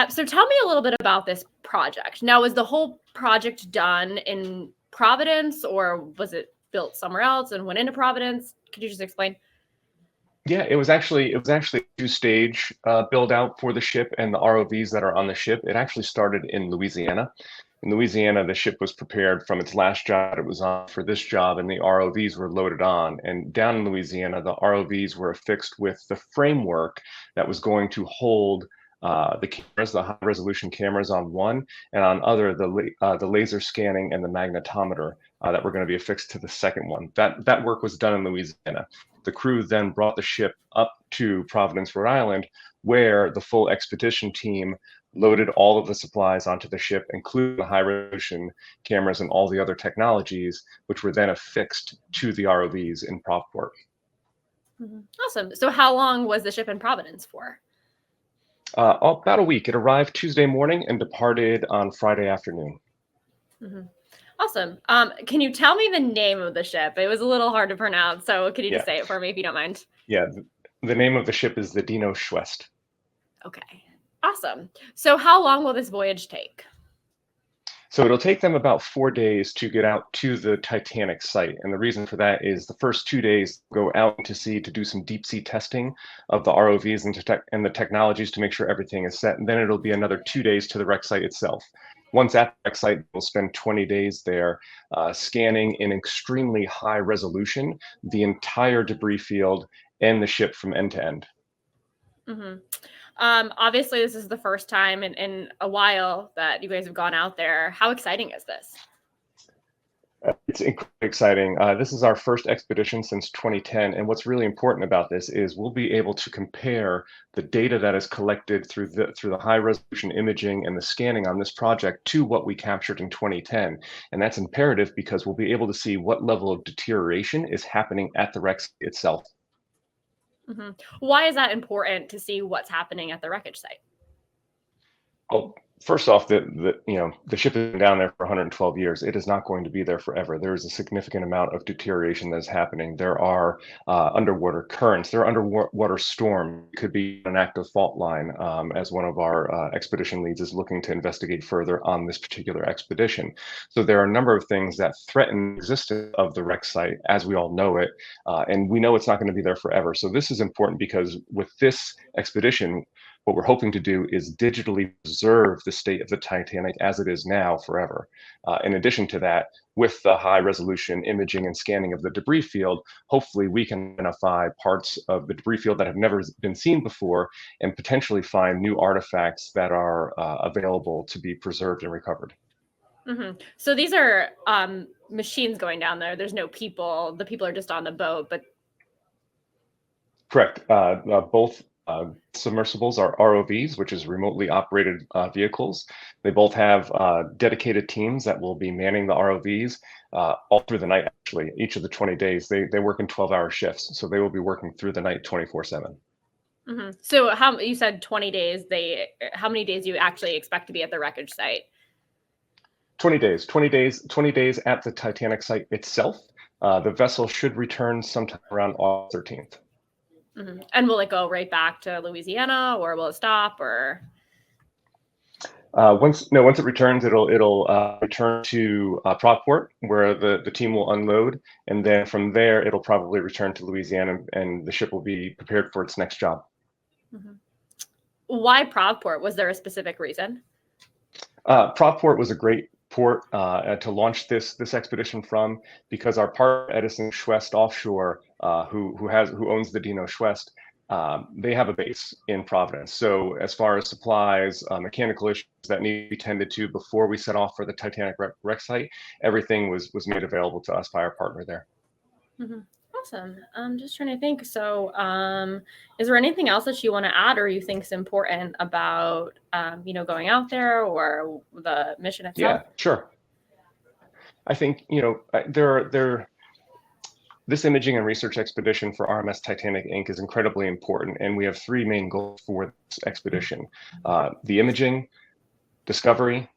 So tell me a little bit about this project. Now, was the whole project done in Providence, or was it built somewhere else and went into Providence? Could you just explain? Yeah, it was actually a two-stage build out for the ship and the ROVs that are on the ship. It actually started in Louisiana. In Louisiana, the ship was prepared from its last job it was on for this job, and the ROVs were loaded on. And down in Louisiana, the ROVs were affixed with the framework that was going to hold the cameras, the high-resolution cameras on one, and on other, the laser scanning and the magnetometer that were going to be affixed to the second one. That work was done in Louisiana. The crew then brought the ship up to Providence, Rhode Island, where the full expedition team loaded all of the supplies onto the ship, including the high resolution cameras and all the other technologies, which were then affixed to the ROVs in Provport. Awesome. So how long was the ship in Providence for? About a week. It arrived Tuesday morning and departed on Friday afternoon. Awesome. Can you tell me the name of the ship? It was a little hard to pronounce, so could you just say it for me if you don't mind? Yeah, the name of the ship is the Dino Schwest. Okay, awesome. So how long will this voyage take? So it'll take them about 4 days to get out to the Titanic site. And the reason for that is the first 2 days go out to sea to do some deep sea testing of the ROVs and the technologies to make sure everything is set. And then it'll be another 2 days to the wreck site itself. Once at the wreck site, we'll spend 20 days there scanning in extremely high resolution the entire debris field and the ship from end to end. Obviously, this is the first time in a while that you guys have gone out there. How exciting is this? It's incredibly exciting. This is our first expedition since 2010, and what's really important about this is we'll be able to compare the data that is collected through the high resolution imaging and the scanning on this project to what we captured in 2010, and that's imperative because we'll be able to see what level of deterioration is happening at the wreck itself. Why is that important to see what's happening at the wreckage site? Well, first off, the ship has been down there for 112 years. It is not going to be there forever. There is a significant amount of deterioration that is happening. There are underwater currents. There are underwater storms. It could be an active fault line, as one of our expedition leads is looking to investigate further on this particular expedition. So there are a number of things that threaten the existence of the wreck site as we all know it, and we know it's not going to be there forever. So this is important because with this expedition, what we're hoping to do is digitally preserve the state of the Titanic as it is now forever. In addition to that, with the high resolution imaging and scanning of the debris field, hopefully we can identify parts of the debris field that have never been seen before and potentially find new artifacts that are available to be preserved and recovered. So these are machines going down there. There's no people. The people are just on the boat, but correct. Both submersibles are ROVs, which is remotely operated vehicles. They both have dedicated teams that will be manning the ROVs all through the night, actually. Each of the 20 days, they work in 12-hour shifts, so they will be working through the night 24/7. So how you said 20 days, how many days do you actually expect to be at the wreckage site? 20 days at the Titanic site itself. The vessel should return sometime around August 13th. And will it go right back to Louisiana, or will it stop? Or once it returns, it'll return to Provport, where the team will unload, and then from there it'll probably return to Louisiana, and the ship will be prepared for its next job. Why Provport? Was there a specific reason? Provport was a great port to launch this expedition from, because our partner Edison Schwest Offshore, who owns the Dino Schwest, they have a base in Providence. So as far as supplies, mechanical issues that need to be tended to before we set off for the Titanic wreck site, everything was made available to us by our partner there. Awesome. I'm just trying to think. So is there anything else that you want to add or you think is important about, going out there or the mission itself? Yeah, sure. I think, this imaging and research expedition for RMS Titanic Inc. is incredibly important, and we have 3 main goals for this expedition: the imaging, discovery,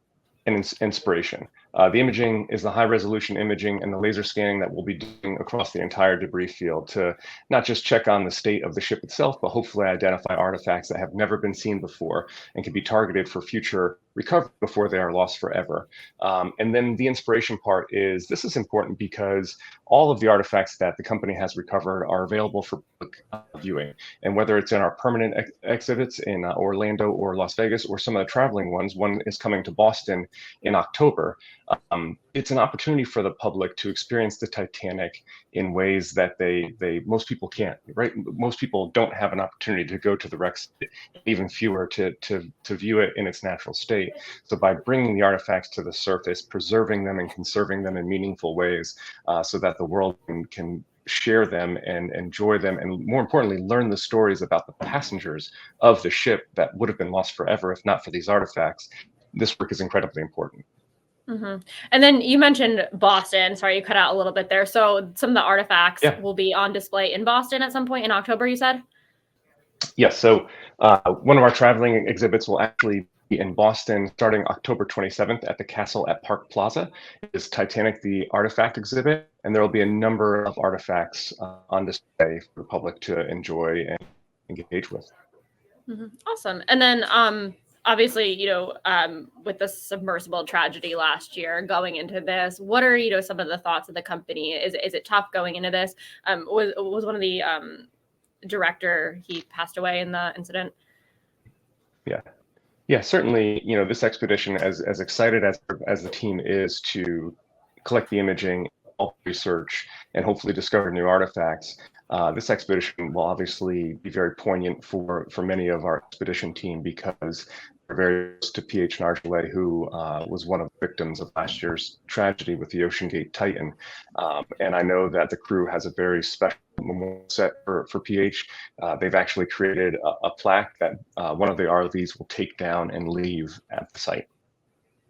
and inspiration. The imaging is the high resolution imaging and the laser scanning that we'll be doing across the entire debris field to not just check on the state of the ship itself, but hopefully identify artifacts that have never been seen before and can be targeted for future recovery before they are lost forever. And then the inspiration part is this is important because all of the artifacts that the company has recovered are available for public viewing. And whether it's in our permanent exhibits in Orlando or Las Vegas or some of the traveling ones, one is coming to Boston in October. It's an opportunity for the public to experience the Titanic in ways that most people can't, right? Most people don't have an opportunity to go to the wreck site, even fewer to view it in its natural state. So by bringing the artifacts to the surface, preserving them and conserving them in meaningful ways, so that the world can share them and enjoy them, and more importantly, learn the stories about the passengers of the ship that would have been lost forever if not for these artifacts. This work is incredibly important. Mm-hmm. And then you mentioned Boston. Sorry, you cut out a little bit there. So some of the artifacts will be on display in Boston at some point in October, you said? Yes. So one of our traveling exhibits will actually be in Boston starting October 27th at the Castle at Park Plaza. It is Titanic, the Artifact exhibit, and there will be a number of artifacts on display for the public to enjoy and engage with. Mm-hmm. Awesome. And then obviously, with the submersible tragedy last year going into this, what are, some of the thoughts of the company? Is it tough going into this? Was one of the director, he passed away in the incident? Yeah, certainly, this expedition, as excited as the team is to collect the imaging, research, and hopefully discover new artifacts, this expedition will obviously be very poignant for many of our expedition team because we're very close to PH Nargeolet, who was one of the victims of last year's tragedy with the OceanGate Titan. And I know that the crew has a very special memorial set for PH. They've actually created a plaque that one of the RVs will take down and leave at the site.